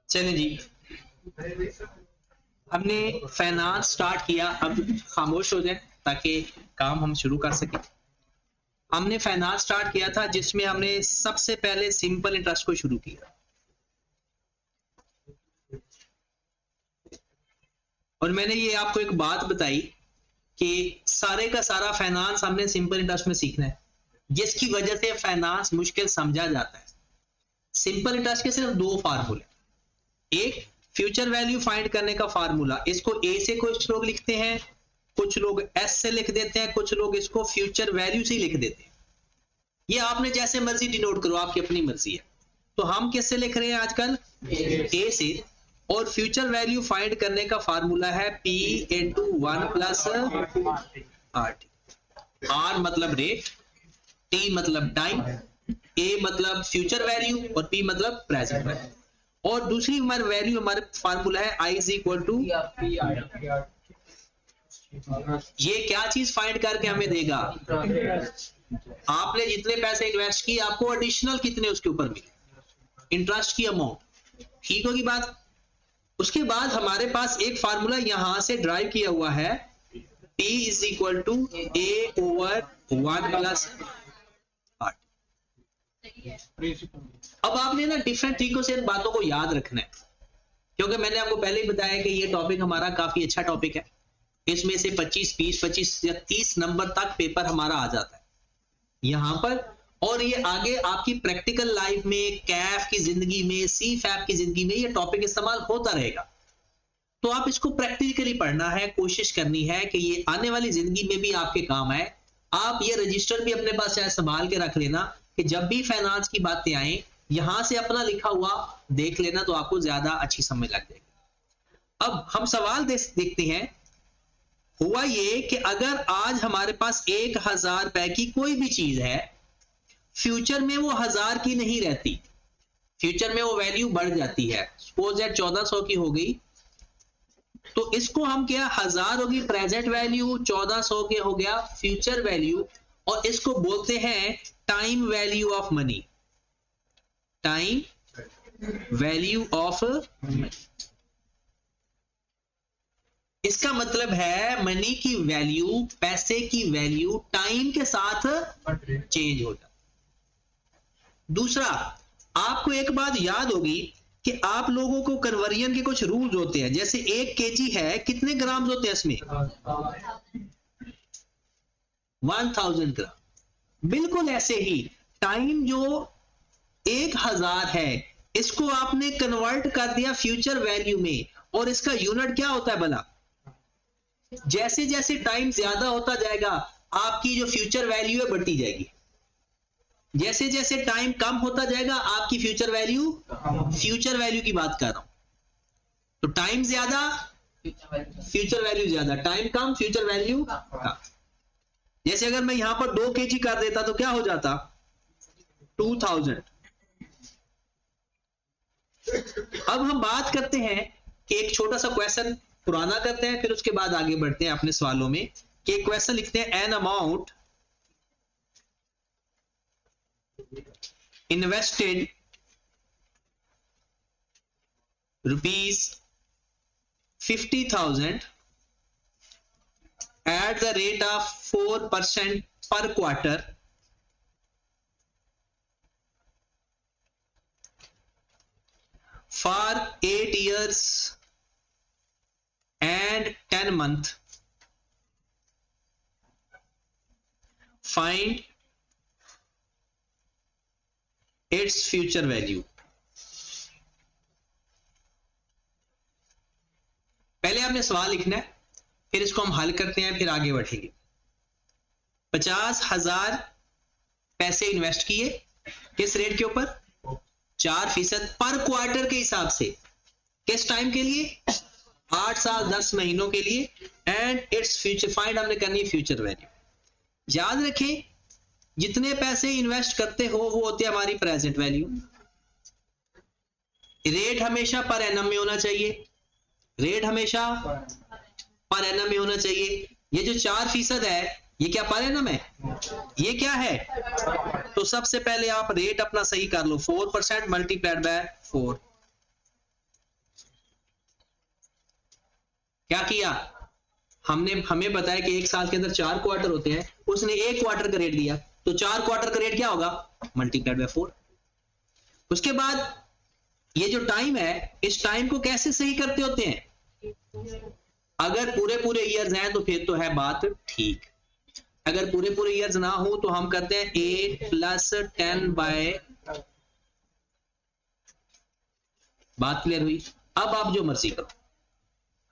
चलिए जी, हमने finance start किया। अब खामोश हो जाए ताकि काम हम शुरू कर सकें। हमने फाइनेंस स्टार्ट किया था जिसमें हमने सबसे पहले सिंपल इंटरेस्ट को शुरू किया, और मैंने ये आपको एक बात बताई कि सारे का सारा फाइनेंस हमने सिंपल इंटरेस्ट में सीखना है, जिसकी वजह से फाइनेंस मुश्किल समझा जाता है। सिंपल इंटरेस्ट के सिर्फ दो फार्मूले, एक फ्यूचर वैल्यू फाइंड करने का फार्मूला, इसको ए से कुछ लोग लिखते हैं, कुछ लोग एस से लिख देते हैं, कुछ लोग इसको फ्यूचर वैल्यू से लिख देते हैं। ये आपने जैसे मर्जी डिनोट करो, आपकी अपनी मर्जी है। तो हम किससे लिख रहे हैं आजकल? ए से। और फ्यूचर वैल्यू फाइंड करने का फार्मूला है P into 1 plus RT। R मतलब रेट, T मतलब टाइम, A मतलब फ्यूचर वैल्यू और P मतलब प्रेजेंट वैल्यू। और दूसरी हमारी वैल्यू, हमारे फार्मूला है I इज इक्वल टू, ये क्या चीज फाइंड करके हमें देगा? आपने जितने पैसे इन्वेस्ट किए आपको एडिशनल कितने उसके ऊपर मिले, इंटरेस्ट की अमाउंट। ठीक होगी बात? उसके बाद हमारे पास एक फार्मूला यहां से ड्राइव किया हुआ है, P is equal to A over 1 plus R। अब आपने ना डिफरेंट तरीकों से इन बातों को याद रखना है, क्योंकि मैंने आपको पहले ही बताया कि ये टॉपिक हमारा काफी अच्छा टॉपिक है। इसमें से 25, 20, 25 या 30 नंबर तक पेपर हमारा आ जाता है यहां पर, और ये आगे आपकी प्रैक्टिकल लाइफ में, कैफ की जिंदगी में, सी फैप की जिंदगी में ये टॉपिक इस्तेमाल होता रहेगा। तो आप इसको प्रैक्टिकली पढ़ना है, कोशिश करनी है कि ये आने वाली जिंदगी में भी आपके काम आए। आप ये रजिस्टर भी अपने पास चाहे संभाल के रख लेना कि जब भी फाइनेंस की बातें आए यहां से अपना लिखा हुआ देख लेना, तो आपको ज्यादा अच्छी समझ लग जाएगी। अब हम सवाल देखते हैं। हुआ ये कि अगर आज हमारे पास 1000 रुपए की कोई भी चीज है, फ्यूचर में वो 1000 की नहीं रहती, फ्यूचर में वो वैल्यू बढ़ जाती है। सपोज दैट 1400 की हो गई, तो इसको हम क्या, 1000 होगी प्रेजेंट वैल्यू, 1400 के हो गया फ्यूचर वैल्यू, और इसको बोलते हैं time value of money, time value of money. इसका मतलब है मनी की वैल्यू, पैसे की वैल्यू टाइम के साथ चेंज होता। दूसरा, आपको एक बात याद होगी कि आप लोगों को कन्वर्जन के कुछ रूल्स होते हैं। जैसे 1 kg है, कितने ग्राम होते हैं इसमें? 1000 ग्राम। बिल्कुल ऐसे ही टाइम जो 1000 है, इसको आपने कन्वर्ट कर दिया फ्यूचर वैल्यू में, और इसका यूनिट क्या होता है भला? जैसे जैसे टाइम ज्यादा होता जाएगा आपकी जो फ्यूचर वैल्यू है बढ़ती जाएगी, जैसे जैसे टाइम कम होता जाएगा आपकी फ्यूचर वैल्यू की बात कर रहा हूं। तो टाइम ज्यादा, फ्यूचर वैल्यू ज्यादा, टाइम कम, फ्यूचर वैल्यू कम। जैसे अगर मैं यहां पर 2 kg कर देता तो क्या हो जाता? 2000। अब हम बात करते हैं कि एक छोटा सा क्वेश्चन पुराना करते हैं, फिर उसके बाद आगे बढ़ते हैं अपने सवालों में। कि एक क्वेश्चन लिखते हैं, an amount invested ₹50,000 at the rate of 4% per quarter for 8 years and 10 months. Find its future value. पहले आपने सवाल लिखना है, फिर इसको हम हल करते हैं, फिर आगे बढ़ेंगे। 50,000 पैसे इन्वेस्ट किए, किस रेट के ऊपर? 4% पर क्वार्टर के हिसाब से। किस टाइम के लिए? 8 साल 10 महीनों के लिए। एंड इट्स फ्यूचर, फाइंड हमने करनी है फ्यूचर वैल्यू। याद रखें, जितने पैसे इन्वेस्ट करते हो वो होती है हमारी प्रेजेंट वैल्यू। रेट हमेशा पर एनम में होना चाहिए, रेट हमेशा पर एनम में होना चाहिए। ये जो 4% है, ये क्या पर एनम है? ये क्या है? तो सबसे पहले आप रेट अपना सही कर लो, 4% मल्टीप्लाइड बाय 4। क्या किया हमने, हमें पता है कि एक साल के अंदर 4 क्वार्टर होते हैं, उसने एक क्वार्टर का रेट दिया, तो 4 क्वार्टर का रेट क्या होगा, मल्टीप्लाइड बाय 4। उसके बाद ये जो टाइम है, इस टाइम को कैसे सही करते होते हैं, अगर पूरे पूरे ईयर्स हैं तो फिर तो है बात ठीक, अगर पूरे पूरे ईयर्स ना हो तो हम करते हैं 8 + 10 बाय, बात क्लियर हुई। अब आप जो मर्जी करो,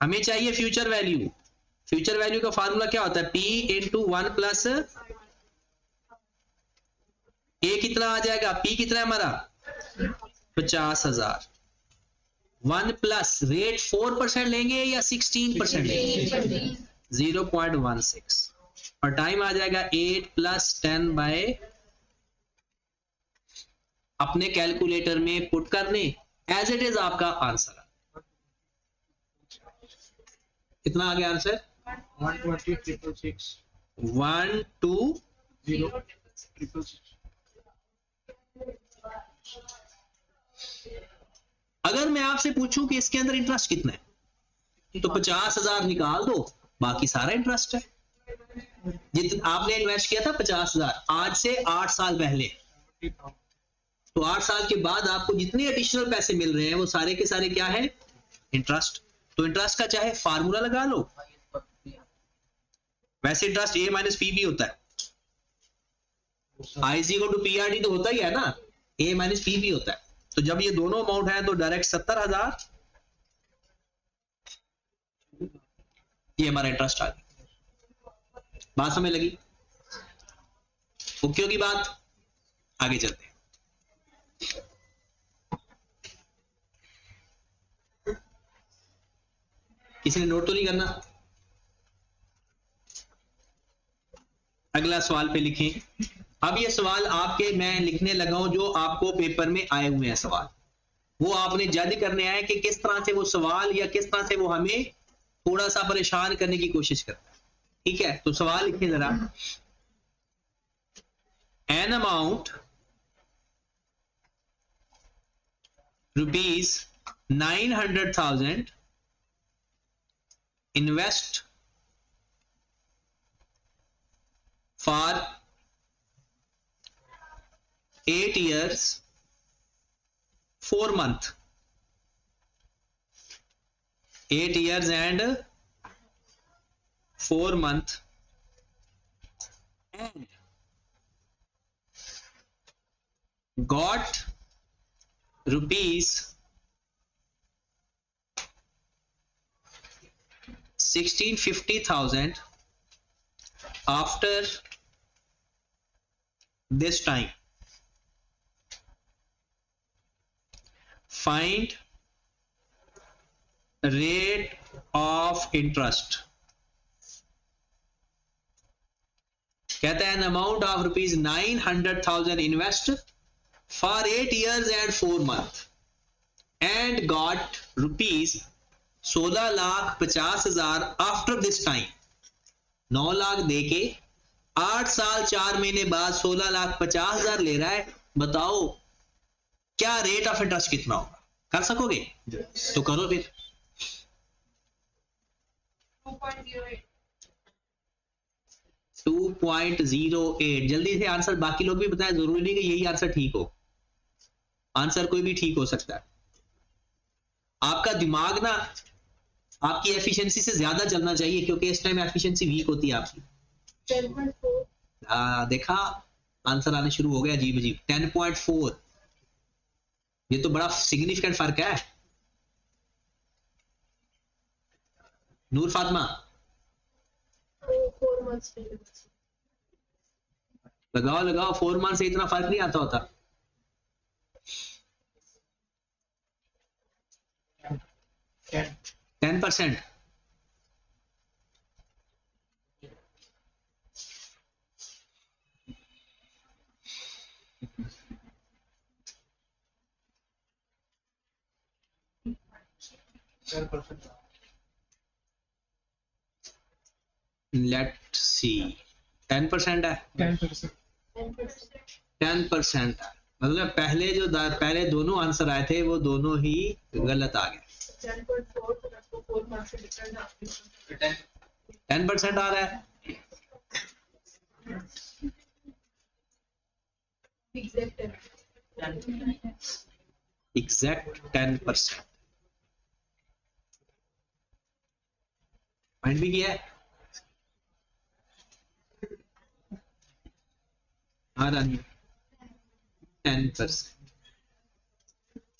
हमें चाहिए फ्यूचर वैल्यू। फ्यूचर वैल्यू का फार्मूला क्या होता है, P × 1 + A कितना आ जाएगा, P कितना है हमारा 50,000, 1 प्लस रेट 4% लेंगे या 16% लेंगे, 0.16, और टाइम आ जाएगा 8 + 10 बाय, अपने कैलकुलेटर में पुट करने, एज इट इज आपका आंसर। कितना आ गया आंसर, 120,666 120,666। अगर मैं आपसे पूछूं कि इसके अंदर इंटरेस्ट कितना है, तो 50,000 निकाल दो, बाकी सारा इंटरेस्ट है। जितना आपने इन्वेस्ट किया था 50,000 आज से 8 साल पहले, तो 8 साल के बाद आपको जितने एडिशनल पैसे मिल रहे हैं वो सारे के सारे क्या है, इंटरेस्ट। तो इंटरेस्ट का चाहे फार्मूला लगा लो, वैसे इंटरेस्ट A - P भी होता है, I = PRD तो होता ही है ना, A - P भी होता है। तो जब ये दोनों अमाउंट है तो डायरेक्ट 70,000 ये हमारा इंटरेस्ट आ गया। बात समझ लगी, ओके होगी बात, आगे चलते हैं। किसी ने नोट तो नहीं करना, अगला सवाल पे लिखें। अब ये सवाल आपके मैं लिखने लगा हूं जो आपको पेपर में आए हुए हैं सवाल, वो आपने जज करने हैं कि किस तरह से वो सवाल या किस तरह से वो हमें थोड़ा सा परेशान करने की कोशिश करता है, ठीक है। तो सवाल लिखें जरा, an amount ₹900,000 invest for 8 years 4 months, 8 years and 4 months, and got rupees 1,650,000 after this time. Find rate of interest. कहता है an amount of ₹900,000 invest for 8 years and 4 months and got ₹16,50,000 after this time. 9 lakh देके 8 साल 4 महीने बाद 16,50,000 ले रहा है, बताओ क्या रेट ऑफ इंटरेस्ट कितना होगा, कर सकोगे? तो करो फिर। 2.08 जल्दी से आंसर, बाकी लोग भी बताएं, जरूरी नहीं कि यही आंसर ठीक हो, आंसर कोई भी ठीक हो सकता है। आपका दिमाग ना आपकी एफिशिएंसी से ज्यादा चलना चाहिए, क्योंकि इस टाइम एफिशिएंसी वीक होती है आपकी। 10.4 देखा, आंसर आने शुरू हो गया अजीब अजीब। 10.4 ये तो बड़ा सिग्निफिकेंट फर्क है। नूर फातिमा लगाओ लगाओ, 4 मंथ से इतना फर्क नहीं आता होता। 10%। लेट सी, 10% है। 10%। 10%, मतलब पहले दोनों आंसर आए थे वो दोनों ही गलत आ गए। 10% आ रहा है, एग्जैक्ट 10%। फाइंड भी किया है, आ रहा नहीं 10%।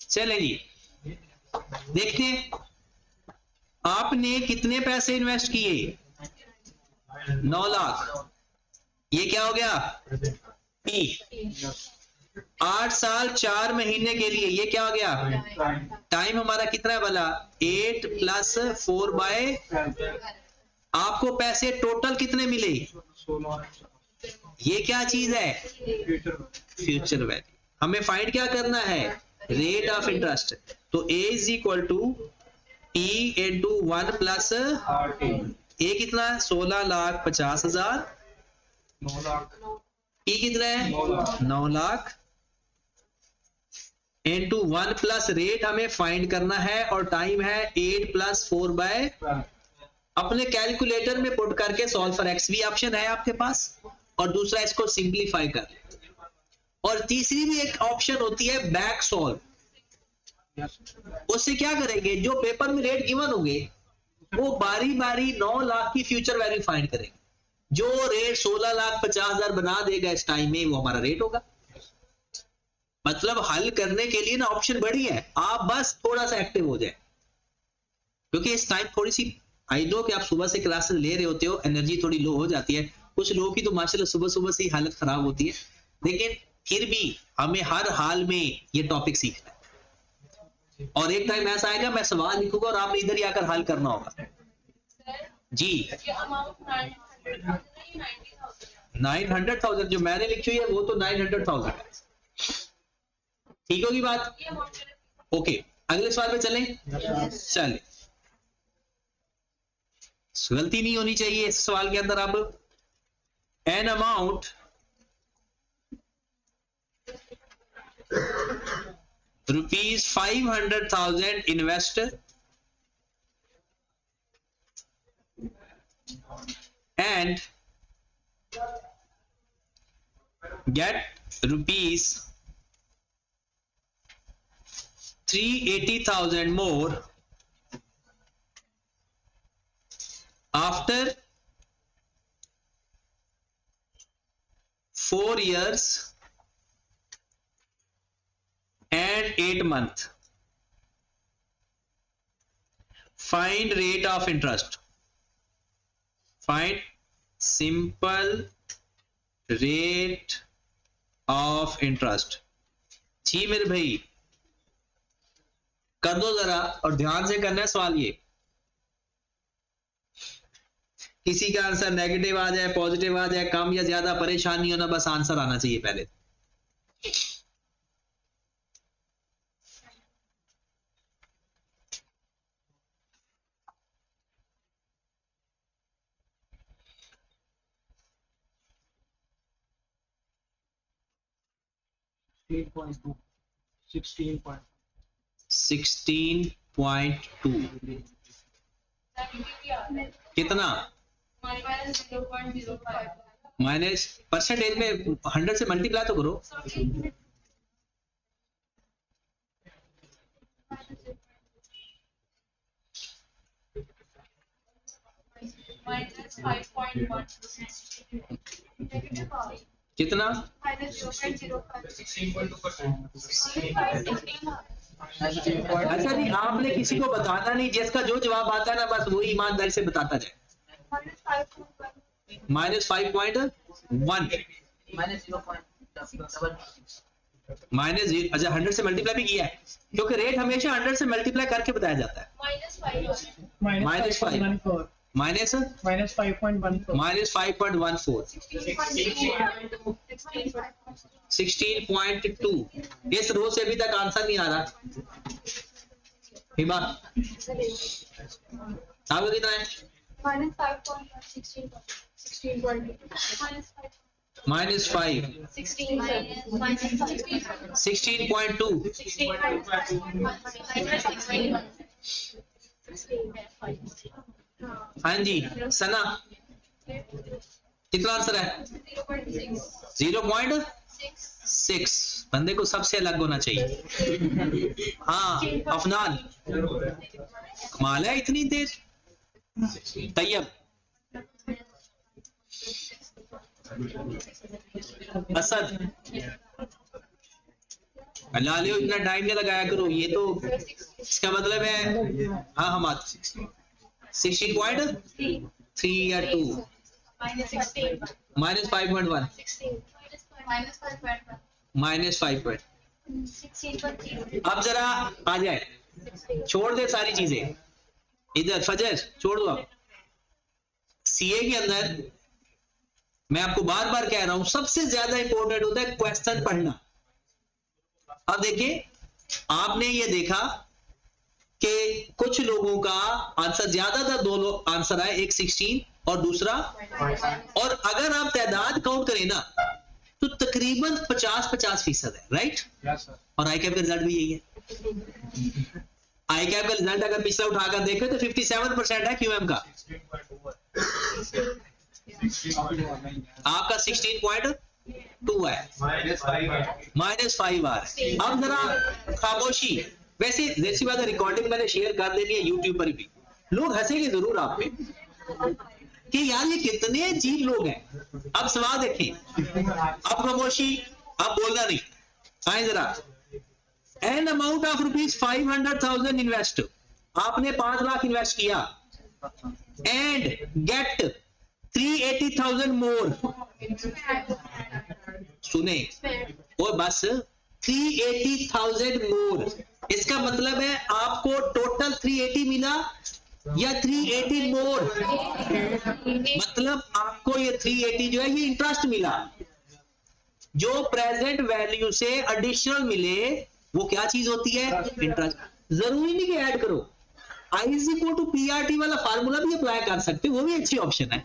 चले जी देखते हैं आपने कितने पैसे इन्वेस्ट किए, 9 लाख। ये क्या हो गया P। 8 साल 4 महीने के लिए ये क्या हो गया, टाइम हमारा कितना है वाला 8 + 4/। आपको पैसे टोटल कितने मिले, ये क्या चीज है, फ्यूचर वैल्यू। हमें फाइंड क्या करना है, रेट ऑफ इंटरेस्ट। तो A = T × 1 + A कितना 16,50,000, 9 लाख T कितना है 9 लाख × 1 + रेट हमें फाइंड करना है और टाइम है 8 + 4/। अपने कैलकुलेटर में पुट करके सॉल्व फॉर एक्स भी ऑप्शन है आपके पास, और दूसरा इसको सिंप्लीफाई कर, और तीसरी भी एक ऑप्शन होती है बैक सॉल्व। उससे क्या करेंगे, जो पेपर में रेट गिवन होंगे वो बारी बारी 9 लाख की फ्यूचर वैल्यू फाइंड करेंगे, जो रेट 16,50,000 बना देगा इस टाइम में वो हमारा रेट होगा। मतलब हल करने के लिए ना ऑप्शन बड़ी है, आप बस थोड़ा सा एक्टिव हो जाए, क्योंकि इस टाइम थोड़ी सी आई नो कि आप सुबह से क्लासेस ले रहे होते हो, एनर्जी थोड़ी लो हो जाती है, कुछ लोगों की तो माशाल्लाह सुबह सुबह से ही हालत खराब होती है, लेकिन फिर भी हमें हर हाल में ये टॉपिक सीखना है। और एक टाइम ऐसा आएगा मैं सवाल लिखूंगा और आपने इधर ही आकर हल करना होगा। जी 900,000 जो मैंने लिखी हुई है वो तो 900,000 है, ठीक होगी बात। ओके अगले सवाल पे चलें। चलिए गलती नहीं होनी चाहिए इस सवाल के अंदर। अब an amount ₹500,000 invest and get ₹380,000 more after 4 years and 8 months. Find rate of interest. Find simple rate of interest. जी मेरे भाई कर दो जरा, और ध्यान से करना है सवाल। ये किसी का आंसर नेगेटिव आ जाए पॉजिटिव आ जाए, कम या ज्यादा परेशान नहीं होना, बस आंसर आना चाहिए पहले। $16.2 कितना माइनस परसेंटेज में 100 से मल्टीप्लाई तो करो। कितना अच्छा नहीं, आपने किसी को बताना नहीं, जिसका जो जवाब आता है ना बस वही ईमानदारी से बताता जाए। -5.1 माइनस अच्छा 100 से मल्टीप्लाई भी किया है, क्योंकि रेट हमेशा 100 से मल्टीप्लाई करके बताया जाता है। -5 माइनस -5.14 16.2। इस रो से अभी तक आंसर नहीं आ रहा। हिमा आपको कितना है? -5 16.2 हाँ जी सना कितना आंसर है 0.6 बंदे को सबसे अलग होना चाहिए हाँ अफनान कमाल है इतनी देर तैयब असद अल्लाह लियो इतना टाइम नहीं लगाया करो ये तो इसका मतलब है हाँ हम 16.3 या 2 -5.1 -5. अब जरा आ जाए छोड़ दे सारी चीजें इधर फजर छोड़ दो आप सीए के अंदर मैं आपको बार बार कह रहा हूं सबसे ज्यादा इंपॉर्टेंट होता है क्वेश्चन पढ़ना अब देखिए आपने ये देखा कि कुछ लोगों का आंसर ज्यादातर दो लोग आंसर आए एक 16 और दूसरा और अगर आप तादाद काउंट करें ना तो तकरीबन 50-50% है राइट और आई कैप का रिजल्ट भी यही है आई कैप का रिजल्ट अगर पिछला उठाकर देखें तो 57% है क्यूएम का आपका 16.2 है -5 आ रहा है अब जरा खामोशी वैसे जैसी बात है रिकॉर्डिंग मैंने शेयर कर देनी है यूट्यूब पर भी लोग हंसेंगे जरूर आप पे कि यार ये कितने अजीब लोग हैं अब सवाल देखें अब खामोशी अब बोलना नहीं आए जरा एन अमाउंट ऑफ ₹500,000 इन्वेस्ट आपने 5 लाख इन्वेस्ट किया एंड गेट 380,000 मोर सुने और बस 380,000 मोर इसका मतलब है आपको टोटल 380 मिला या 380 मोर मतलब आपको ये 380 जो है ये इंटरेस्ट मिला जो प्रेजेंट वैल्यू से एडिशनल मिले वो क्या चीज होती है इंटरेस्ट जरूरी नहीं कि ऐड करो I = PRT वाला फार्मूला भी अप्लाई कर सकते वो भी अच्छी ऑप्शन है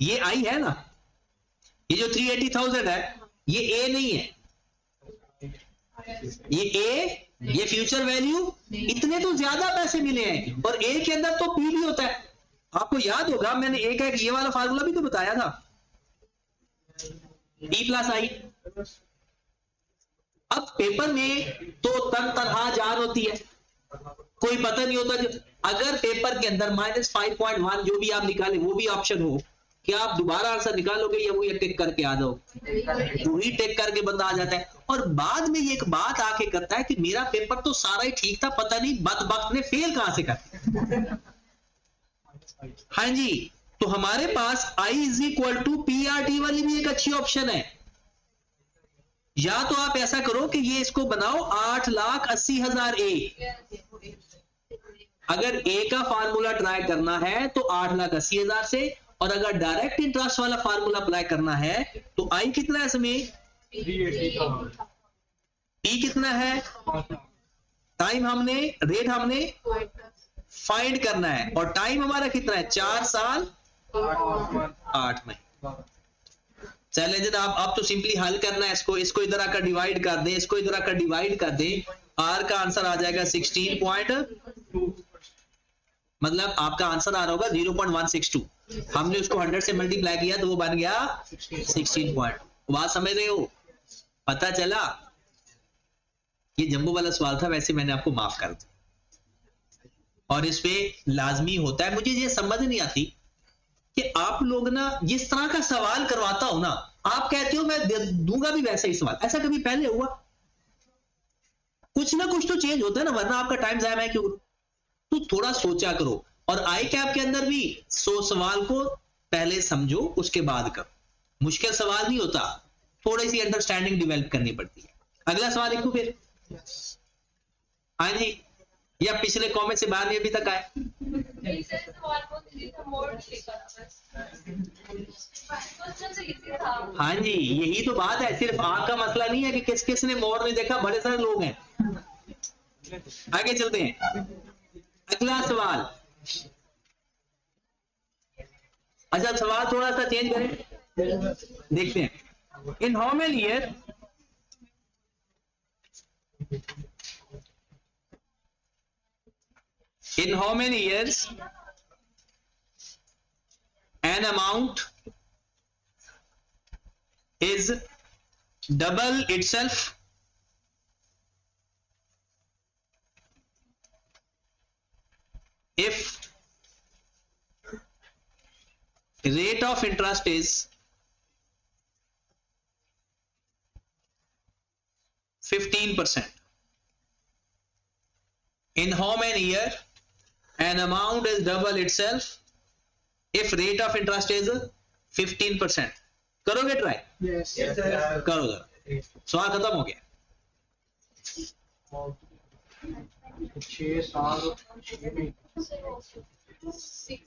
ये आई है ना ये जो 380,000 है ये ए नहीं है ये ए ये फ्यूचर वैल्यू इतने तो ज्यादा पैसे मिले हैं और ए के अंदर तो पी भी होता है आपको याद होगा मैंने एक ये वाला फार्मूला भी तो बताया था E+I अब पेपर में तो तरह जान होती है कोई पता नहीं होता जो अगर पेपर के अंदर -5.1 जो भी आप निकाले वो भी ऑप्शन हो कि आप दोबारा आंसर निकालोगे या वही टिक करके आ जाओगे वही टिक करके बंदा आ जाता है और बाद में ये एक बात आके करता है कि मेरा पेपर तो सारा ही ठीक था पता नहीं बदबख्त ने फेल कहां से कर हाँ जी तो हमारे पास I = PRT वाली भी एक अच्छी ऑप्शन है या तो आप ऐसा करो कि ये इसको बनाओ 8,80,000 ए अगर ए का फार्मूला ट्राई करना है तो 8,80,000 से और अगर डायरेक्ट इंटरेस्ट वाला फार्मूला अप्लाई करना है तो आई कितना है इसमें पी कितना है टाइम हमने रेट हमने फाइंड करना है और टाइम हमारा कितना है 4 साल 8 महीने चले जनाब अब तो सिंपली हल करना है इसको इधर आकर डिवाइड कर दें इसको इधर आकर डिवाइड कर दें आर का आंसर आ जाएगा 16 मतलब आपका आंसर आ रहा होगा 0.162 हमने उसको 100 से मल्टीप्लाई किया तो वो बन गया 16 पॉइंट बात समझ रहे हो पता चला ये जंबो वाला सवाल था वैसे मैंने आपको माफ कर दिया और इस पे लाजमी होता है मुझे ये समझ नहीं आती कि आप लोग ना जिस तरह का सवाल करवाता हो ना आप कहते हो मैं दूंगा भी वैसे ही सवाल ऐसा कभी पहले हुआ कुछ ना कुछ तो चेंज होता है ना वरना आपका टाइम जाया है क्यों तो थोड़ा सोचा करो और आई कैप के अंदर भी सवाल को पहले समझो उसके बाद करो मुश्किल सवाल नहीं होता थोड़ी सी अंडरस्टैंडिंग डेवलप करनी पड़ती है अगला सवाल लिखो फिर हाँ जी या पिछले कमेंट से बाहर नहीं अभी तक आए हाँ जी यही तो बात है सिर्फ आंख का मसला नहीं है कि किस किस ने मोर नहीं देखा बड़े सारे लोग हैं आगे चलते हैं अगला सवाल अच्छा सवाल थोड़ा सा चेंज करें देखते हैं, in how many year in how many years an amount is double itself if rate of interest is 15%. In how many year an amount is double itself if rate of interest is 15%. करोगे try? Yes. करो जरा, सवाल खत्म हो गया। 6 साल 6 महीने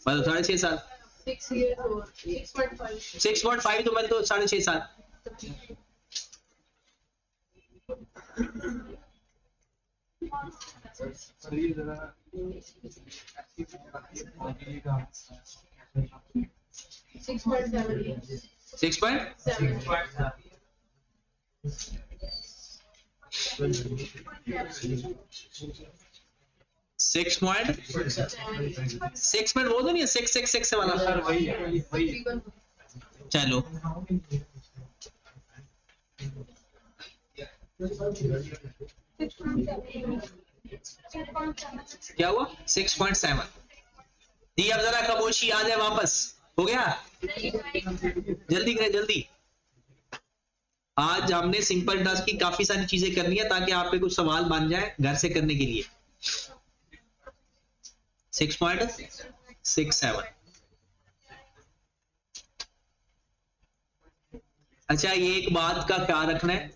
मतलब 6.5 साल, 6 years or 6.5. 6.5 तो मतलब तो 6.5 साल। सर ये जरा ऐसी लगेगा 6.7 years. 6.7 6 मिनट वो तो नहीं है 6 वाला। सर वही है वही चलो क्या हुआ 6.7। ये अब जरा खामोशी आ जाए वापस, हो गया? जल्दी करें जल्दी। आज हमने सिंपल टास्क की काफी सारी चीजें करनी है ताकि आप पे कुछ सवाल बन जाए घर से करने के लिए। 6.67। अच्छा, ये एक बात का ख्याल रखना है,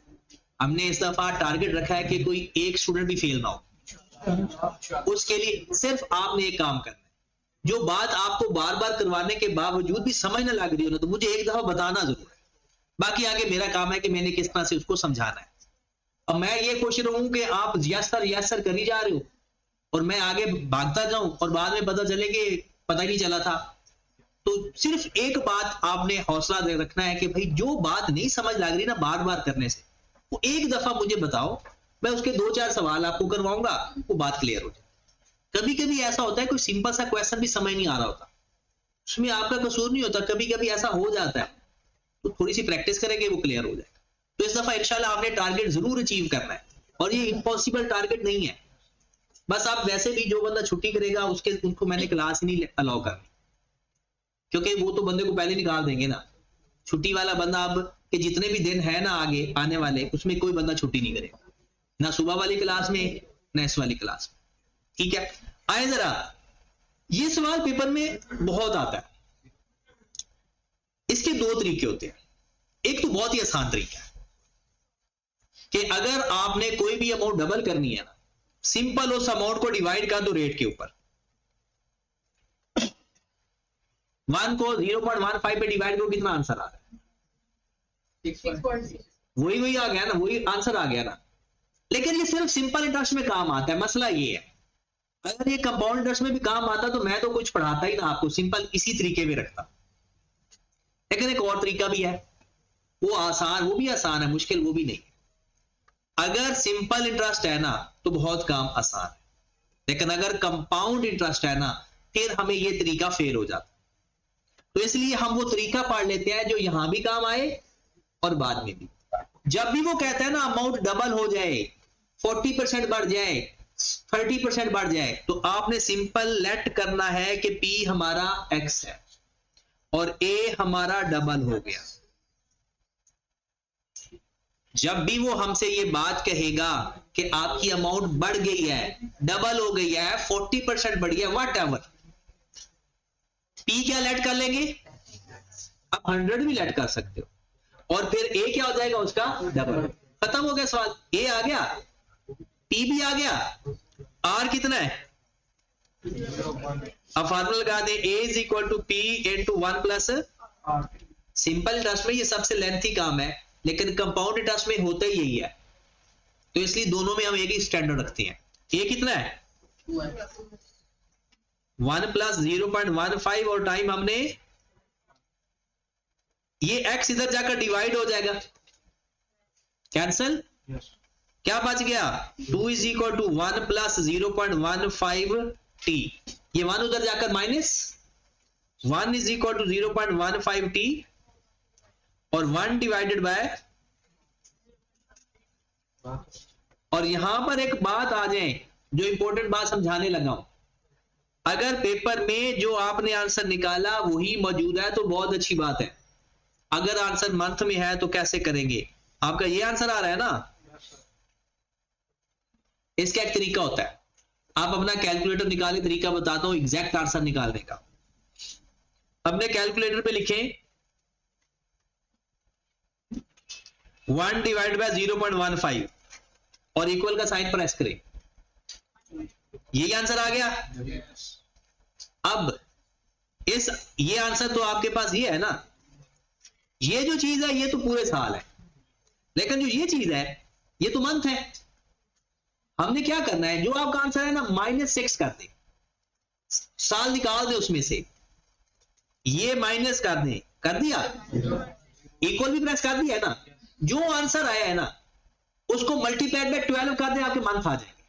हमने इस दफा टारगेट रखा है कि कोई एक स्टूडेंट भी फेल ना हो। उसके लिए सिर्फ आपने एक काम करना है, जो बात आपको बार बार करवाने के बावजूद भी समझ ना लग रही हो ना, तो मुझे एक दफा बताना जरूर है। बाकी आगे मेरा काम है कि मैंने किस तरह से उसको समझाना है। अब मैं ये कोशिश रहूं कि आप यस सर करी जा रहे हो और मैं आगे भागता जाऊं और बाद में पता चले कि पता ही नहीं चला था। तो सिर्फ एक बात आपने हौसला दे रखना है कि भाई जो बात नहीं समझ लग रही ना बार बार करने से, वो एक दफा मुझे बताओ, मैं उसके 2-4 सवाल आपको करवाऊंगा, वो बात क्लियर हो जाए। कभी कभी ऐसा होता है कोई सिंपल सा क्वेश्चन भी समझ नहीं आ रहा होता, उसमें आपका कसूर नहीं होता, कभी कभी ऐसा हो जाता है, तो थोड़ी सी प्रैक्टिस करेंगे वो क्लियर हो जाएगा। तो इस दफा इंशाल्लाह आपने टारगेट जरूर अचीव करना है और ये इम्पॉसिबल टारगेट नहीं है। बस आप वैसे भी जो बंदा छुट्टी करेगा उसको मैंने क्लास ही नहीं अलाउ करनी, क्योंकि वो तो बंदे को पहले निकाल देंगे ना। छुट्टी वाला बंदा अब के जितने भी दिन है ना आगे आने वाले, उसमें कोई बंदा छुट्टी नहीं करेगा, ना सुबह वाली क्लास में ना इस वाली क्लास में। ठीक है, आए जरा, ये सवाल पेपर में बहुत आता है। इसके 2 तरीके होते हैं। एक तो बहुत ही आसान तरीका है कि अगर आपने कोई भी अमाउंट डबल करनी है ना, सिंपल उस अमाउंट को डिवाइड कर दो रेट के ऊपर। 1 को 0.15 पे डिवाइड करो, कितना आंसर आ रहा है? 6.6. वही आ गया ना, वही आंसर आ गया ना। लेकिन ये सिर्फ सिंपल इंटरेस्ट में काम आता है। मसला ये है, अगर ये कंपाउंड इंटरेस्ट में भी काम आता तो मैं तो कुछ पढ़ाता ही ना आपको, सिंपल इसी तरीके में रखता। लेकिन एक और तरीका भी है, वो आसान, वो भी आसान है, मुश्किल वो भी नहीं। अगर सिंपल इंटरेस्ट है ना तो बहुत काम आसान है, लेकिन अगर कंपाउंड इंटरेस्ट है ना फिर हमें ये तरीका फेल हो जाता। तो इसलिए हम वो तरीका पढ़ लेते हैं जो यहां भी काम आए और बाद में भी। जब भी वो कहता है ना अमाउंट डबल हो जाए, 40% बढ़ जाए, 30% बढ़ जाए, तो आपने सिंपल लेट करना है कि P हमारा X है और A हमारा डबल हो गया। जब भी वो हमसे ये बात कहेगा कि आपकी अमाउंट बढ़ गई है, डबल हो गई है, 40% बढ़ गया, वट एवर, P क्या लेट कर लेंगे? आप 100 भी लेट कर सकते हो और फिर A क्या हो जाएगा उसका डबल। खत्म हो गया सवाल। A आ गया, P भी आ गया, R कितना है? अब फार्मूला लगा दे, A is equal to P into 1 plus. Simple interest में ये सबसे लेंथी काम है, लेकिन कंपाउंड इंटरेस्ट में होता ही यही है, तो इसलिए दोनों में हम एक ही स्टैंडर्ड रखते हैं। A कितना है? 1 प्लस 0.15 और टाइम हमने ये x इधर जाकर डिवाइड हो जाएगा, कैंसल, यस क्या बच गया 2 is equal to 1 plus 0.15 t, ये 1 उधर जाकर minus 1 is equal to 0.15 t और 1 डिवाइडेड बाय, और यहां पर एक बात आ जाए जो इंपॉर्टेंट बात समझाने लगा हूं, अगर पेपर में जो आपने आंसर निकाला वही मौजूद है तो बहुत अच्छी बात है, अगर आंसर मंथ में है तो कैसे करेंगे, आपका ये आंसर आ रहा है ना, इसका एक तरीका होता है, आप अपना कैलकुलेटर निकालें, तरीका बताता हूं एग्जैक्ट आंसर निकालने का। अपने कैलकुलेटर पे लिखें 1 डिवाइड बाय 0.15 और इक्वल का साइन प्रेस करें, यही आंसर आ गया। अब ये आंसर तो आपके पास ये है ना, ये जो चीज है ये तो पूरे साल है, लेकिन जो ये चीज है ये तो मंथ है। हमने क्या करना है, जो आपका आंसर है ना -6 कर दे, साल निकाल दे उसमें से, ये माइनस कर दे, कर दिया, इक्वल भी प्रेस कर दिया है ना, जो आंसर आया है ना उसको मल्टीप्लाइड बाय 12 कर दे, आपके मंथ आ जाएंगे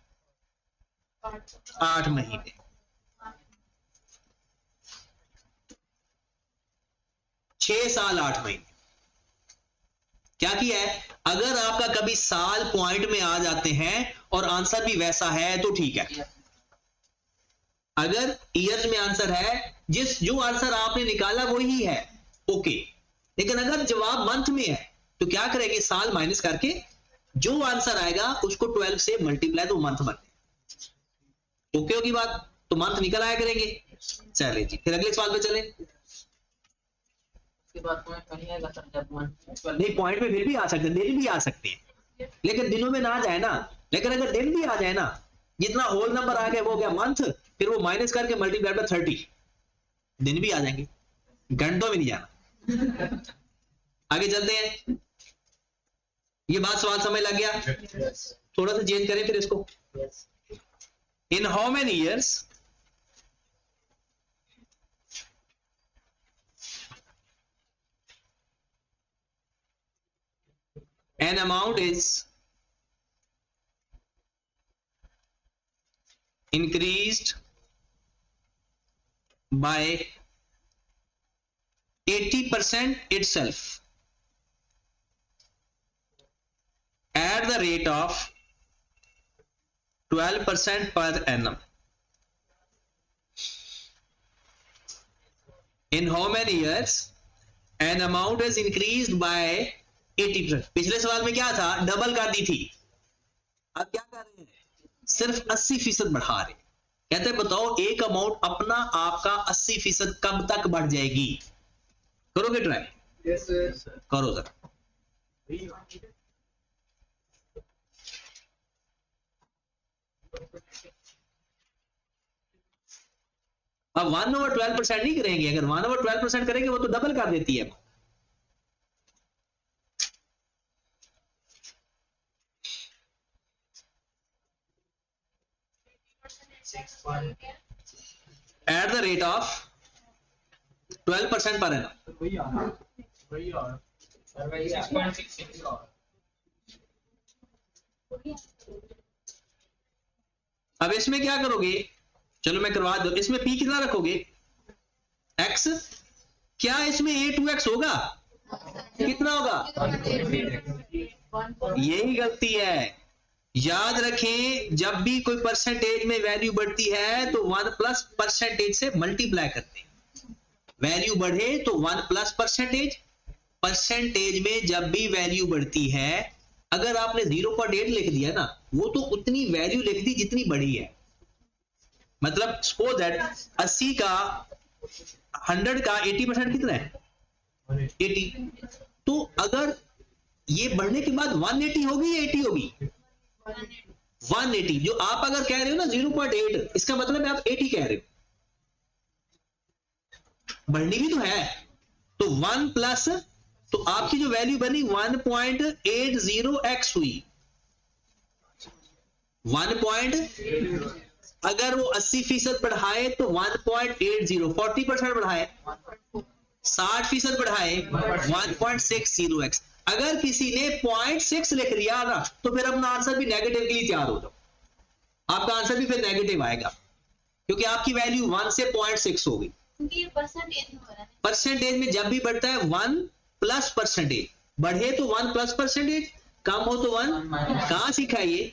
8 महीने। छह साल 8 महीने। क्या किया है, अगर आपका कभी साल पॉइंट में आ जाते हैं और आंसर भी वैसा है तो ठीक है, अगर ईयर्स में आंसर है, जो आंसर आपने निकाला वही है, ओके, लेकिन अगर जवाब मंथ में है तो क्या करेंगे, साल माइनस करके जो आंसर आएगा उसको 12 से मल्टीप्लाई तो मंथ बन, ओके होगी बात, तो मंथ निकल आया करेंगे। चले जी, फिर अगले सवाल पे चले। नहीं, पॉइंट में फिर भी आ सकते हैं, दिन भी आ सकते हैं, लेकिन दिनों में ना आ जाए ना, लेकिन अगर दिन भी आ जाए ना, जितना होल नंबर आ गया वो गया मंथ, फिर वो माइनस करके मल्टीप्लाई बाय 30, दिन भी आ जाएंगे, घंटों में नहीं जाना। आगे चलते हैं, ये बात सवाल समझ लग गया, थोड़ा सा चेंज करें फिर इसको। In how many years an amount is increased by 80% itself at the rate of 12% per annum. In how many years an amount is increased by 80%? पिछले सवाल में क्या था, डबल कर दी थी, अब क्या कर रहे हैं, सिर्फ 80% बढ़ा रहे, कहते हैं बताओ एक अमाउंट अपना आपका 80% कब तक बढ़ जाएगी, करोगे ट्राई? यस सर, करो जरा। अब 1/12% नहीं करेंगे, अगर 1/12% करेंगे वो तो डबल कर देती है। At the rate of 12% per annum. वही आ रहा है, वही आ रहा है, 6.6 आ रहा है। अब इसमें क्या करोगे, चलो मैं करवा दो, इसमें p कितना रखोगे, x, क्या इसमें a2x होगा, कितना होगा, यही गलती है, याद रखें जब भी कोई परसेंटेज में वैल्यू बढ़ती है तो 1 प्लस परसेंटेज से मल्टीप्लाई करते हैं, वैल्यू बढ़े तो 1 प्लस परसेंटेज, परसेंटेज में जब भी वैल्यू बढ़ती है, अगर आपने 0.8 लिख दिया ना, वो तो उतनी वैल्यू लिख दी जितनी बड़ी है, मतलब सपोज दैट 80 का 100 का 80% कितना है, 80, तो अगर ये बढ़ने के बाद 180 होगी या 80 होगी, 180, जो आप अगर कह रहे हो ना 0.8, इसका मतलब है आप 80 कह रहे हो, बढ़नी भी तो है, तो 1 प्लस, तो आपकी जो वैल्यू बनी 1.80x हुई, 1. अगर वो 80% बढ़ाए तो 1.80, 40% बढ़ाए 60% बढ़ाए 1.60x। अगर किसी ने 0.6 लिख दिया ना तो फिर अपना आंसर भी नेगेटिव के लिए तैयार हो जाओ, आपका आंसर भी फिर नेगेटिव आएगा, क्योंकि आपकी वैल्यू 1 से 0.6 होगी। क्योंकि ये परसेंटेज में हो रहा है। परसेंटेज में जब भी बढ़ता है 1 प्लस परसेंटेज, बढ़े तो 1 प्लस परसेंटेज, कम हो तो 1। कहां सीखा ये?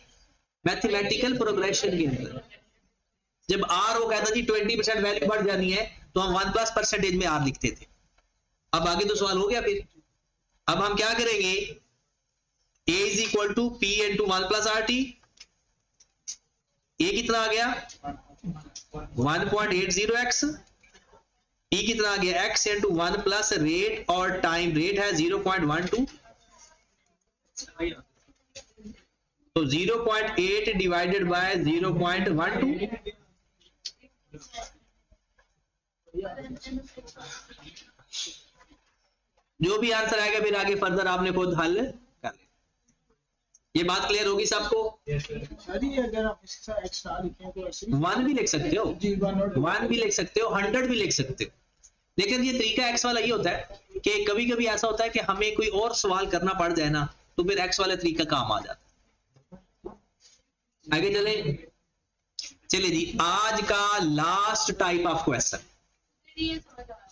मैथमेटिकल प्रोग्रेशन के अंदर। जब आर वो कहता जी 20% वैल्यू बढ़ जानी है तो हम 1 प्लस परसेंटेज में आर लिखते थे। अब आगे तो सवाल हो गया फिर। अब हम क्या करेंगे, a is equal to p into 1 plus r t. A कितना आ गया 1.80x, p कितना आ गया x इंटू 1 प्लस रेट और टाइम, रेट है 0.12, तो 0.8 डिवाइडेड बाय 0.12। जो भी आंसर आएगा फिर आगे फर्दर आपने खुद हल कर ले। ये बात क्लियर होगी सबको? सर ये अगर आप इसके साथ एक्स्ट्रा लिखें तो ऐसे 1 भी लिख सकते हो, जी 1 भी लिख सकते हो, 100 भी लिख सकते हो, लेकिन ये तरीका एक्स वाला ये होता है कि कभी कभी ऐसा होता है कि हमें कोई और सवाल करना पड़ जाए ना तो फिर एक्स वाला तरीका काम आ जाता है। आगे चले, चलिए जी, आज का लास्ट टाइप ऑफ क्वेश्चन ये समझ आ रहा है।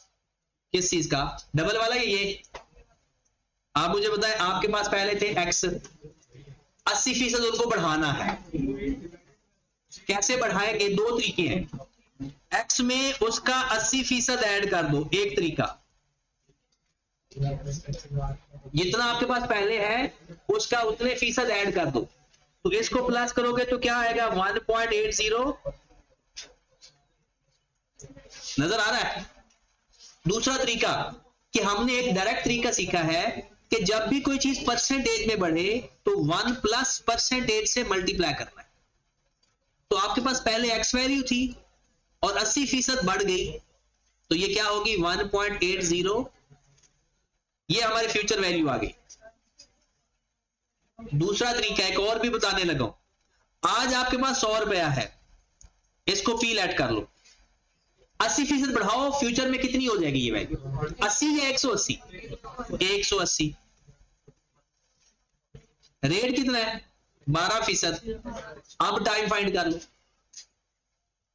किस चीज का? डबल वाला ये। आप मुझे बताएं, आपके पास पहले थे x, 80% उनको बढ़ाना है, कैसे बढ़ाएंगे? दो तरीके हैं। x में उसका 80% ऐड कर दो, एक तरीका, जितना आपके पास पहले है उसका उतने फीसद ऐड कर दो, तो इसको प्लस करोगे तो क्या आएगा 1.80। नजर आ रहा है? दूसरा तरीका कि हमने एक डायरेक्ट तरीका सीखा है कि जब भी कोई चीज परसेंटेज में बढ़े तो 1 प्लस परसेंटेज से मल्टीप्लाई करना है। तो आपके पास पहले x वैल्यू थी और 80% बढ़ गई, तो ये क्या होगी 1.80, ये हमारी फ्यूचर वैल्यू आ गई। दूसरा तरीका एक और भी बताने लगा, आज आपके पास 100 रुपया है, इसको p ऐड कर लो, 80% बढ़ाओ, फ्यूचर में कितनी हो जाएगी ये वैल्यू? 80 या 180? 180। रेट कितना है 12%। अब टाइम फाइंड कर लो,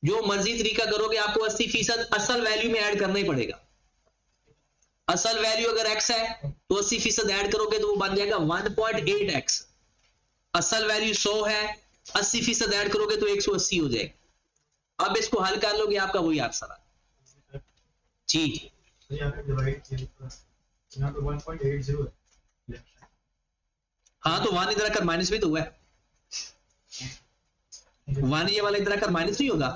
जो मर्जी तरीका करोगे आपको 80% असल वैल्यू में ऐड करना ही पड़ेगा। असल वैल्यू अगर x है तो 80% ऐड करोगे तो वो बन जाएगा 1.8x। असल वैल्यू 100 है, 80% ऐड करोगे तो 180 हो जाएगा। अब इसको हल कर लोगे, आपका वही आंसर आ जी। हाँ तो 1 इधर आकर माइनस भी तो हुआ है, 1 ये वाला इधर आकर माइनस नहीं होगा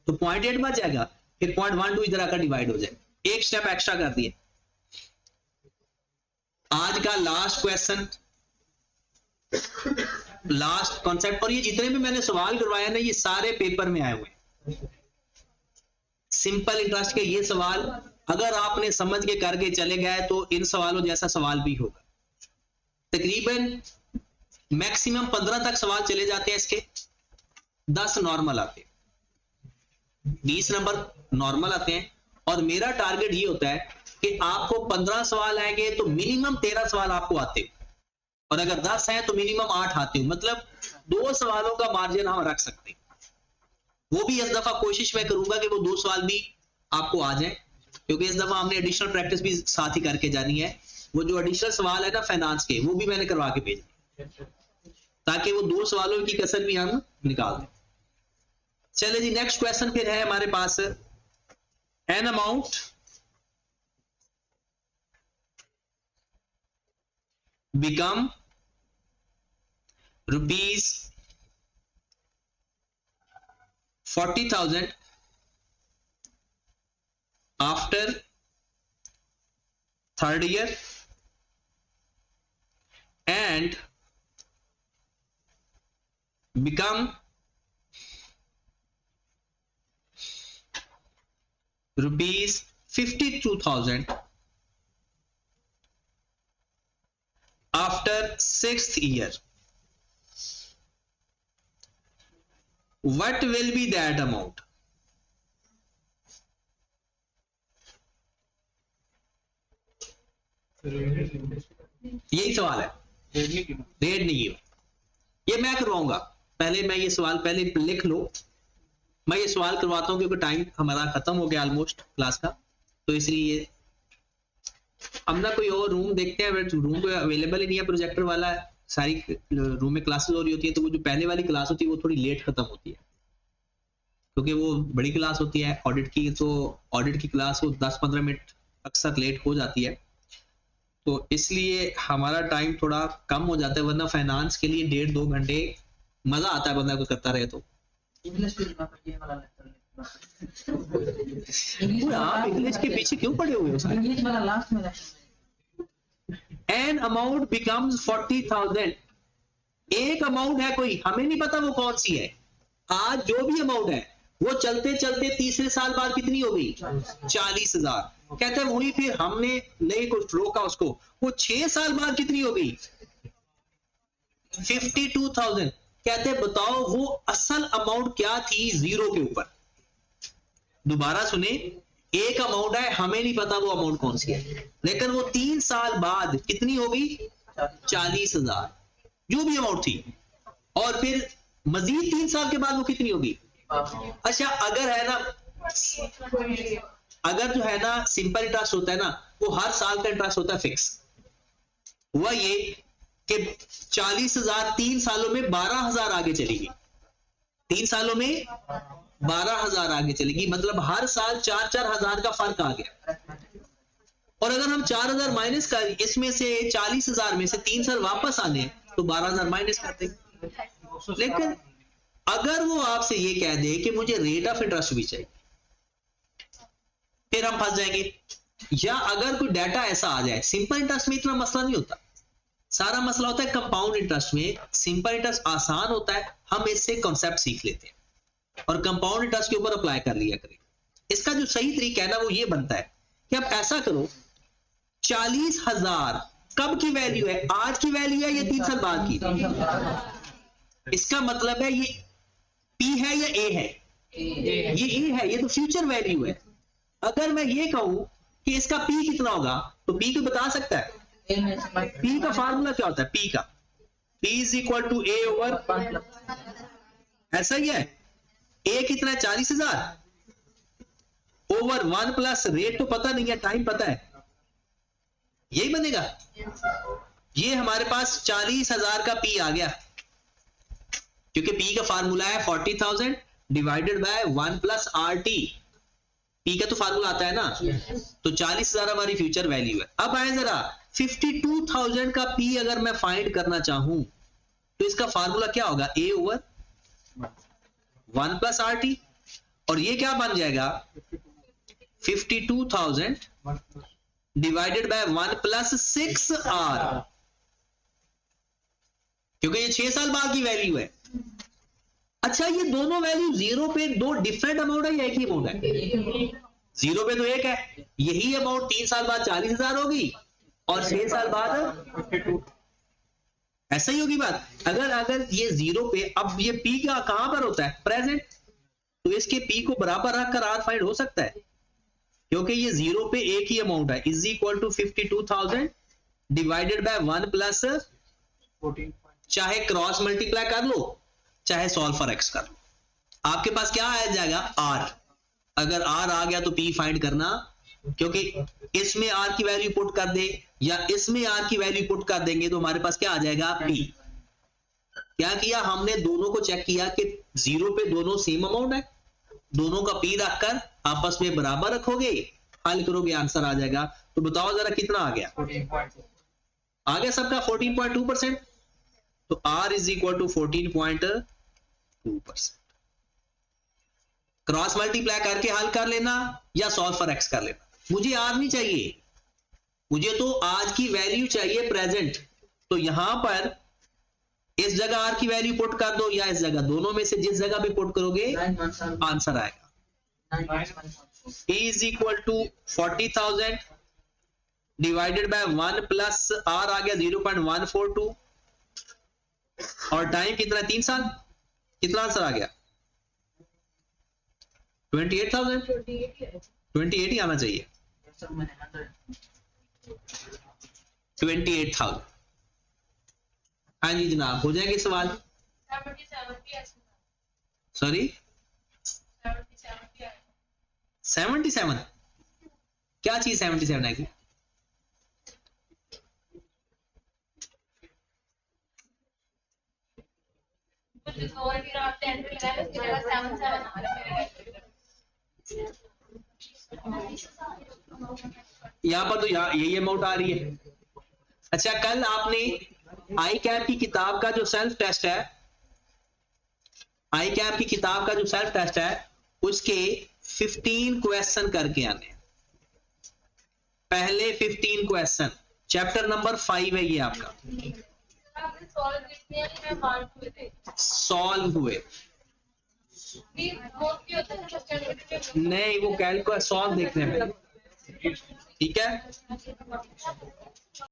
तो 0.8 बच जाएगा, फिर 0.12 इधर आकर डिवाइड हो जाए, एक स्टेप एक्स्ट्रा कर दिए। आज का लास्ट क्वेश्चन, लास्ट कॉन्सेप्ट, और ये जितने भी मैंने सवाल करवाया ना ये सारे पेपर में आए हुए हैं। सिंपल इंटरेस्ट के ये सवाल अगर आपने समझ के करके चले गए तो इन सवालों जैसा सवाल भी होगा। तकरीबन मैक्सिमम 15 तक सवाल चले जाते हैं इसके, 10 नॉर्मल आते हैं, 20 नंबर नॉर्मल आते हैं, और मेरा टारगेट ये होता है कि आपको 15 सवाल आएंगे तो मिनिमम 13 सवाल आपको आते हो, और अगर 10 हैं तो मिनिमम 8 आते हो, मतलब 2 सवालों का मार्जिन हम रख सकते हैं। वो भी इस दफा कोशिश मैं करूंगा कि वो 2 सवाल भी आपको आ जाए, क्योंकि इस दफा हमने एडिशनल प्रैक्टिस भी साथ ही करके जानी है। वो जो एडिशनल सवाल है ना फाइनेंस के, वो भी मैंने करवा के भेजे, ताकि वो 2 सवालों की कसर भी हम निकाल दें। चले जी, नेक्स्ट क्वेश्चन फिर है हमारे पास, an amount become rupees 40,000 after 3rd year and become rupees 52,000 after 6th year. What will be that amount? यही सवाल है, रेड नहीं है। ये मैं करवाऊंगा, पहले मैं ये सवाल पहले लिख लो, मैं ये सवाल करवाता हूँ क्योंकि टाइम हमारा खत्म हो गया ऑलमोस्ट क्लास का, तो इसलिए हम ना कोई और रूम देखते हैं। रूम कोई अवेलेबल ही नहीं है, प्रोजेक्टर वाला है, सारी रूम में क्लासेस हो रही होती है, तो वो जो पहले वाली क्लास होती है वो थोड़ी लेट खत्म होती है क्योंकि वो बड़ी क्लास होती है ऑडिट की, तो ऑडिट की क्लास वो 10-15 मिनट अक्सर लेट हो जाती है, तो इसलिए हमारा टाइम थोड़ा कम हो जाता है। वरना फाइनेंस के लिए 1.5-2 घंटे मजा आता है बंदा को करता रहे तो। आप इंग्लिश के पीछे क्यों पड़े हुए हो? इंग्लिश वाला लास्ट में एन अमाउंट बिकम्स 40,000, एक अमाउंट है कोई, हमें नहीं पता वो कौन सी है। आज जो भी अमाउंट है वो चलते चलते तीसरे साल बाद कितनी हो गई? 40,000। कहते हैं वही, फिर हमने नहीं कुछ रोका उसको, वो 6 साल बाद कितनी हो गई? 52,000। कहते हैं बताओ वो असल अमाउंट क्या थी जीरो के ऊपर? दोबारा सुने, एक अमाउंट है, हमें नहीं पता वो अमाउंट कौन सी है, लेकिन वो 3 साल बाद कितनी हो गई? 40,000 जो भी अमाउंट थी, और फिर मजीद 3 साल के बाद वो कितनी होगी? अच्छा, अगर है ना, अगर जो है ना सिंपल इंटरेस्ट होता है ना, वो हर साल का इंटरेस्ट होता है फिक्स। हुआ ये कि 40,000 3 सालों में 12,000 आगे चलेगी, 3 सालों में 12,000 आगे चलेगी, मतलब हर साल 4-4 हजार का फर्क आ गया। और अगर हम 4,000 माइनस कर, इसमें से 40,000 में से 3 साल वापस आने, तो 12,000 माइनस कर देंगे। लेकिन अगर वो आपसे ये कह दे कि मुझे रेट ऑफ इंटरेस्ट भी चाहिए, फिर हम फंस जाएंगे। या अगर कोई डाटा ऐसा आ जाए, सिंपल इंटरेस्ट में इतना मसला नहीं होता, सारा मसला होता है कंपाउंड इंटरेस्ट में। सिंपल इंटरेस्ट आसान होता है, हम इससे कॉन्सेप्ट सीख लेते हैं और कंपाउंड इंटरेस्ट के ऊपर अप्लाई कर लिया करें। इसका जो सही तरीका है ना वो ये बनता है कि आप ऐसा करो, 40,000 कब की वैल्यू है? आज की वैल्यू है या 3 साल बाद की? इसका मतलब है ये P है या A है? ये A है, ये तो फ्यूचर वैल्यू है। अगर मैं ये कहूं कि इसका P कितना होगा, तो P को बता सकता है? P का फार्मूला क्या होता है? P का P is equal to A over, ऐसा ही है। A कितना है? 40,000 ओवर 1 प्लस रेट तो पता नहीं है, टाइम पता है, यही बनेगा। ये हमारे पास 40,000 का P आ गया, क्योंकि P का फार्मूला है 40,000 divided by 1 plus RT। P का तो फार्मूला आता है ना, तो 40,000 हमारी फ्यूचर वैल्यू है। अब आए जरा 52,000 का P अगर मैं फाइंड करना चाहूं, तो इसका फार्मूला क्या होगा? A ओवर 1 प्लस RT, और ये क्या बन जाएगा? 52,000 डिवाइडेड बाय 1 प्लस 6R, क्योंकि ये 6 साल बाद की वैल्यू है। अच्छा, ये दोनों वैल्यू जीरो पे दो डिफरेंट अमाउंट है या एक ही अमाउंट है? जीरो पे तो एक है, यही अमाउंट 3 साल बाद 40,000 होगी और 6 साल बाद ऐसा ही होगी बात। अगर ये जीरो पे, अब ये P का कहां पर होता है? प्रेजेंट, तो इसके P को बराबर रखकर R फाइंड हो सकता है, क्योंकि ये जीरो पे एक ही अमाउंट है। Is equal to 52,000 divided by 1 plus 14, चाहे क्रॉस मल्टीप्लाई कर लो, चाहे सॉल्व फॉर x कर लो, आपके पास क्या आ जाएगा? R। अगर R आ गया तो P फाइंड करना, क्योंकि इसमें R की वैल्यू पुट कर दे या इसमें R की वैल्यू पुट कर देंगे तो हमारे पास क्या आ जाएगा? P। क्या किया हमने? दोनों को चेक किया कि जीरो पे दोनों सेम अमाउंट है, दोनों का P रखकर आपस में बराबर रखोगे, हल करोगे, आंसर आ जाएगा। तो बताओ जरा कितना आ गया? 14.2। आ गया सबका 14.2%। तो R is equal to 14.2%। Cross multiply करके हल कर लेना या सॉल्व फॉर x कर लेना। मुझे R नहीं चाहिए, मुझे तो आज की वैल्यू चाहिए प्रेजेंट। तो यहां पर इस जगह R की वैल्यू पुट कर दो या इस जगह, दोनों में से जिस जगह पे पुट करोगे आंसर आएगा। E is equal to 40,000 divided by 1 plus R आ गया 0.142, और टाइम कितना? 3 साल। कितना आंसर आ गया? 28,000। 28 ही आना चाहिए। 28,000। हाँ जी जनाब, हो जाएंगे सवाल? 77 भी ऐसे सॉरी 77 भी आए 77? क्या चीज 77 है? कुछ और भी आप 10 पे लगाए उसकी जगह 77 आ रहा है मेरे यहाँ पर तो यही अमाउंट आ रही है। अच्छा, कल आपने आई कैप की किताब का जो सेल्फ टेस्ट है, आई कैप की किताब का जो सेल्फ टेस्ट है, उसके 15 क्वेश्चन करके आने। पहले 15 क्वेश्चन, चैप्टर नंबर 5 है ये आपका। आपने सॉल्व कितने हैं मैं मार्क हुए थे सॉल्व हुए प्लीज नोट भी होता है क्वेश्चन नहीं, वो कैलकुलस सॉल्व देखने में, ठीक है।